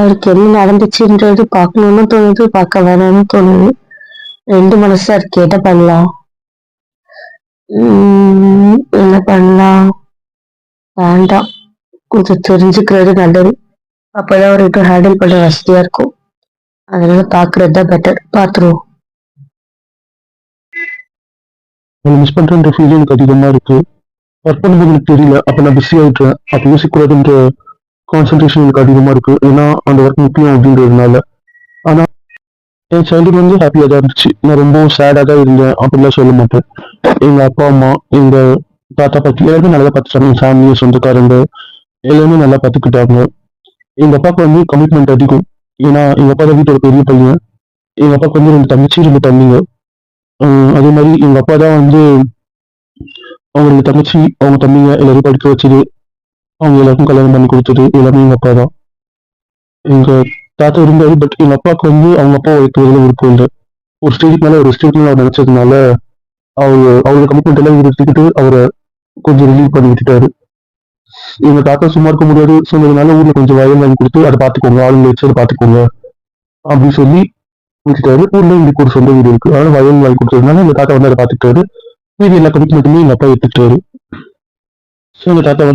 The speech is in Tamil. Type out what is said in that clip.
அவருக்கு என்ன நடந்துச்சுன்றது பார்க்கணும்னு தோணுது, பார்க்க வேணாம்னு தோணுது. ரெண்டு மனசா இருக்கு. என்ன பண்ணலாம்? என்ன பண்ணலாம்? வேண்டாம், கொஞ்சம் தெரிஞ்சுக்கிறது நல்லது. அப்பதான் அவருக்கு ஹேண்டில் பண்ண வசதியா இருக்கும். அதனால பாக்குறது தான் பெட்டர். பாத்துருவோம். மிஸ் பண்றன்ற ஃபீல் எனக்கு அதிகமா இருக்கு. ஒர்க் பண்ணும்போது எனக்கு தெரியல, அப்ப நான் பிஸி ஆயிட்டேன். அப்ப யோசிக்கூடாதுன்ற கான்சென்ட்ரேஷன் எனக்கு அதிகமா இருக்கு, ஏன்னா அந்த ஒர்க் முக்கியம் அப்படின்றதுனால. ஆனா என் சைல்டுஹுட் வந்து ஹாப்பியா தான் இருந்துச்சு. நான் ரொம்ப சேடா தான் இருந்தேன் அப்படிலாம் சொல்ல மாட்டேன். எங்க அப்பா அம்மா, எங்க தாத்தா பாட்டி எல்லாருமே நல்லா பார்த்துட்டாங்க. என் ஃபேமிலி, சொந்தக்காரங்க எல்லாருமே நல்லா பார்த்துக்கிட்டாங்க. எங்க அப்பாவுக்கு வந்து கமிட்மெண்ட் அதிகம், ஏன்னா எங்க அப்பா தான் வீட்டோட பெரிய பையன். எங்க அப்பாவுக்கு வந்து 2 தங்கச்சி, 2 தம்பிங்க. அதே மாதிரி எங்க அப்பா தான் வந்து அவங்களுக்கு தங்கச்சி, அவங்க தம்பிங்க எல்லாரையும் படிக்க வச்சது, அவங்க எல்லாருக்கும் கல்யாணம் பண்ணி கொடுத்தது எல்லாமே எங்க அப்பா தான். எங்க தாத்தா இருந்தாரு, பட் எங்க அப்பாவுக்கு வந்து அவங்க அப்பா வைக்கிறதுல விருப்பம் இல்லை. ஒரு ஸ்டேஜுக்கு மேல ஒரு ஸ்டேஜ் அவர் நினைச்சதுனால அவரோட கமிட்மெண்ட் எல்லாம் இவர் எடுத்துக்கிட்டு அவரை கொஞ்சம் ரிலீவ் பண்ணி விட்டுட்டாரு. எங்க தாத்தா சும்மா இருக்க முடியாது சொன்னதுனால ஊர்ல கொஞ்சம் வயல் வாங்கி கொடுத்து அதை பார்த்துக்கோங்க, ஆளுங்களை வச்சு அதை பார்த்துக்கோங்க அப்படின்னு சொல்லி விட்டுட்டாரு. ஊர்ல எங்களுக்கு ஒரு சொந்த வீடு இருக்கு, அதனால வயல் வாங்கி கொடுத்ததுனால எங்க தாத்தா வந்து அதை பார்த்துக்கிட்டாரு. மீதி எல்லா கமிட்மெண்ட்டுமே எங்க அப்பா எடுத்துக்கிட்டாரு. ஸோ எங்க தாத்தா வந்து